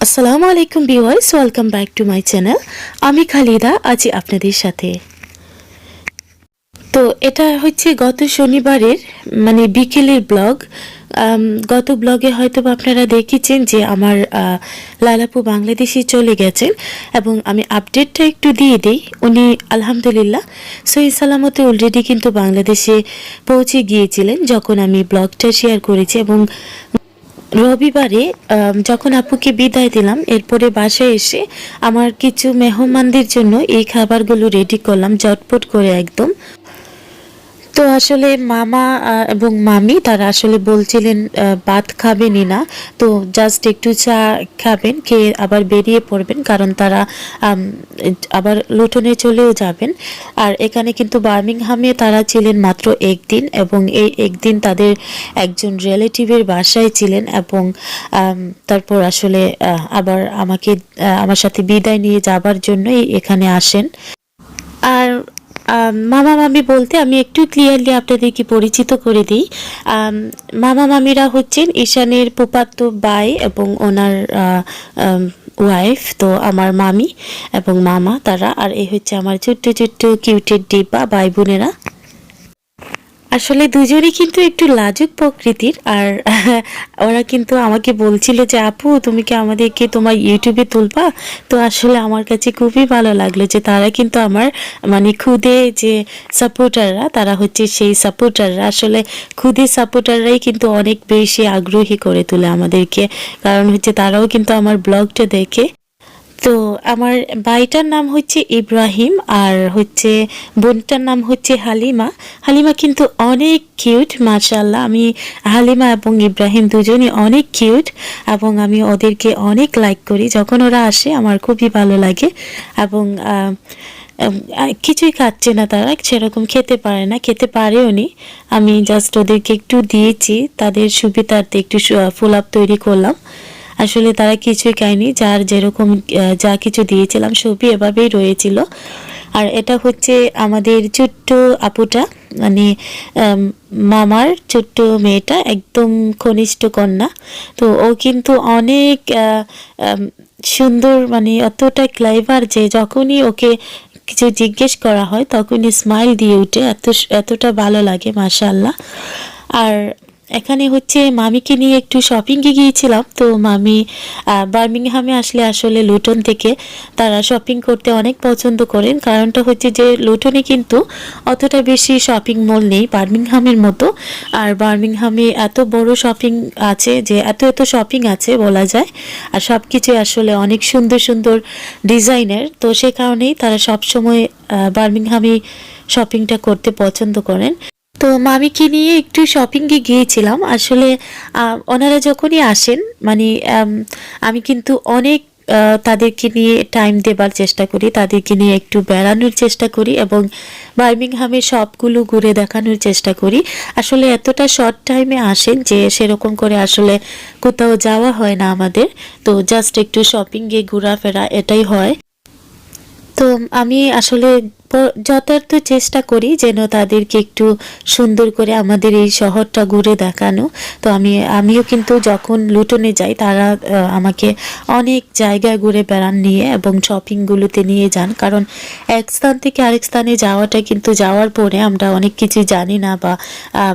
আসসালামু আলাইকুম viewers, welcome back to my channel. আমি খালিদা আছি আপনাদের সাথে। তো এটা হচ্ছে গত শনিবারের বিকেলের ব্লগ। গত ব্লগে হয়তো আপনারা দেখেছেন যে আমার লালাপু বাংলাদেশে চলে গেছেন এবং আমি আপডেটটা একটু দিয়ে দিই। উনি আলহামদুলিল্লাহ সহি সালামতে অলরেডি কিন্তু বাংলাদেশে পৌঁছে গিয়েছিলেন যখন আমি ব্লগটা শেয়ার করেছি। এবং রবিবারে যখন আপুকে বিদায় দিলাম, এরপরে বাসায় এসে আমার কিছু মেহমানদের জন্য এই খাবারগুলো রেডি করলাম ঝটপট করে একদম। তো আসলে মামা এবং মামি তারা আসলে বলছিলেন ভাত খাবেনই না, তো জাস্ট একটু চা খাবেন, খেয়ে আবার বেরিয়ে পড়বেন, কারণ তারা আবার লুটনে চলেও যাবেন। আর এখানে কিন্তু বার্মিংহামে তারা ছিলেন মাত্র একদিন, এবং এই একদিন তাদের একজন রিলেটিভের বাসায় ছিলেন, এবং তারপর আসলে আবার আমার সাথে বিদায় নিয়ে যাবার জন্যই এখানে আসেন। আর মামা মামি বলতে আমি একটু ক্লিয়ারলি আপনাদেরকে পরিচিত করে দিই। মামা মামিরা হচ্ছেন ঈশানের ফুফাতো ভাই এবং ওনার ওয়াইফ, তো আমার মামি এবং মামা তারা। আর এই হচ্ছে আমার ছোট্ট ছোট্ট কিউটের ডিব্বা ভাই বোনেরা। আসলে দুজনেই কিন্তু একটু লাজুক প্রকৃতির। আর ওরা কিন্তু আমাকে বলছিল যে আপু তুমি কি আমাদেরকে তোমার ইউটিউবে তুলবা। তো আসলে আমার কাছে খুবই ভালো লাগলো যে তারা কিন্তু আমার খুদে যে সাপোর্টাররা, তারা হচ্ছে সেই সাপোর্টাররা। আসলে খুদে সাপোর্টাররাই কিন্তু অনেক বেশি আগ্রহী করে তোলে আমাদেরকে, কারণ হচ্ছে তারাও কিন্তু আমার ব্লগটা দেখে। তো আমার ভাইটার নাম হচ্ছে ইব্রাহিম, আর হচ্ছে বোনটার নাম হচ্ছে হালিমা। হালিমা কিন্তু অনেক কিউট, মাশাআল্লাহ। আমি হালিমা এবং ইব্রাহিম দুজনই অনেক কিউট, এবং আমি ওদেরকে অনেক লাইক করি। যখন ওরা আসে আমার খুবই ভালো লাগে। এবং কিছুই খাচ্ছে না তারা, সেরকম খেতে পারে না, খেতে পারেও নি। আমি জাস্ট ওদেরকে একটু দিয়েছি, তাদের সুবিধার্থে একটু ফুলাপ তৈরি করলাম। আসলে তারা কিছুই খায়নি, যার যেরকম যা কিছু দিয়েছিলাম সবই এভাবেই রয়েছিল। আর এটা হচ্ছে আমাদের ছোট্ট আপুটা, মানে মামার ছোট্ট মেয়েটা, একদম কনিষ্ঠ কন্যা। তো ও কিন্তু অনেক সুন্দর, অতটা ক্লেভার যে যখনই ওকে কিছু জিজ্ঞেস করা হয় তখনই স্মাইল দিয়ে উঠে, এতটা ভালো লাগে মাশাআল্লাহ। আর এখানে হচ্ছে মামিকে নিয়ে একটু শপিংয়ে গিয়েছিলাম। তো মামি বার্মিংহামে আসলে আসলে লুটন থেকে তারা শপিং করতে অনেক পছন্দ করেন। কারণটা হচ্ছে যে লুটনে কিন্তু অতটা বেশি শপিং মল নেই বার্মিংহামের মতো। আর বার্মিংহামে এত বড় শপিং আছে যে এত শপিং আছে বলা যায়, আর সব কিছু আসলে অনেক সুন্দর সুন্দর ডিজাইনের। তো সে কারণেই তারা সবসময় বার্মিংহামে শপিংটা করতে পছন্দ করেন। তো মামিকে নিয়ে একটু শপিংয়ে গিয়েছিলাম। আসলে ওনারা যখনই আসেন, আমি কিন্তু অনেক তাদেরকে নিয়ে টাইম দেবার চেষ্টা করি, তাদেরকে নিয়ে একটু বেড়ানোর চেষ্টা করি, এবং বার্মিংহামের সবগুলো ঘুরে দেখানোর চেষ্টা করি। আসলে এতটা শর্ট টাইমে আসেন যে সেরকম করে আসলে কোথাও যাওয়া হয় না আমাদের। তো জাস্ট একটু শপিংয়ে ঘোরাফেরা এটাই হয়। তো আমি আসলে যথার্থ চেষ্টা করি যেন তাদেরকে একটু সুন্দর করে আমাদের এই শহরটা ঘুরে দেখানো। তো আমিও কিন্তু যখন লুটনে যাই তারা আমাকে অনেক জায়গায় ঘুরে বেড়ান নিয়ে, এবং শপিংগুলোতে নিয়ে যান। কারণ এক স্থান থেকে আরেক স্থানে যাওয়াটা কিন্তু যাওয়ার পরে আমরা অনেক কিছু জানি না, বা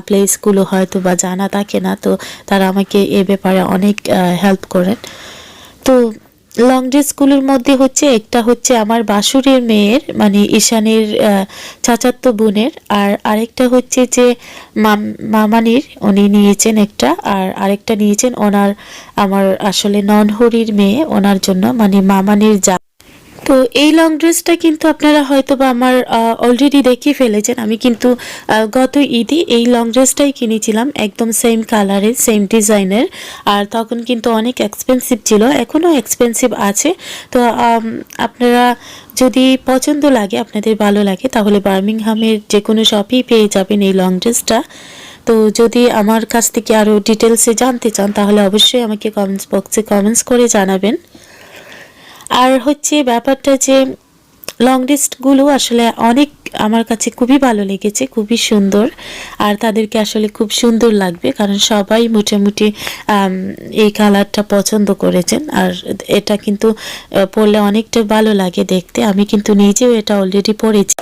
প্লেসগুলো হয়তো বা জানা থাকে না। তো তারা আমাকে এ ব্যাপারে অনেক হেল্প করেন। তো লং ড্রেসগুলোর মধ্যে হচ্ছে একটা হচ্ছে আমার বাসুরের মেয়ের, ঈশানের চাচাতো বোনের, আর আরেকটা হচ্ছে যে মামানির উনি নিয়েছেন একটা, আর আরেকটা নিয়েছেন আমার আসলে ননহরির মেয়ে, ওনার জন্য, মামানির যা। তো এই লং ড্রেসটা কিন্তু আপনারা হয়তো বা আমার অলরেডি দেখে ফেলেছেন। আমি কিন্তু গত ঈদে এই লং ড্রেসটাই কিনেছিলাম, একদম সেম কালারের সেম ডিজাইনের। আর তখন কিন্তু অনেক এক্সপেন্সিভ ছিল, এখনও এক্সপেন্সিভ আছে। তো আপনারা যদি পছন্দ লাগে, আপনাদের ভালো লাগে, তাহলে বার্মিংহামের যে কোনো শপেই পেয়ে যাবেন এই লং ড্রেসটা। তো যদি আমার কাছ থেকে আরও ডিটেলসে জানতে চান তাহলে অবশ্যই আমাকে কমেন্টস বক্সে কমেন্টস করে জানাবেন। আর হচ্ছে ব্যাপারটা যে লং ড্রেসগুলো আসলে অনেক আমার কাছে খুবই ভালো লেগেছে, খুবই সুন্দর। আর তাদেরকে আসলে খুব সুন্দর লাগবে, কারণ সবাই মোটামুটি এই কালারটা পছন্দ করেছেন। আর এটা কিন্তু পরলে অনেকটা ভালো লাগে দেখতে। আমি কিন্তু নিজেও এটা অলরেডি পরেছি।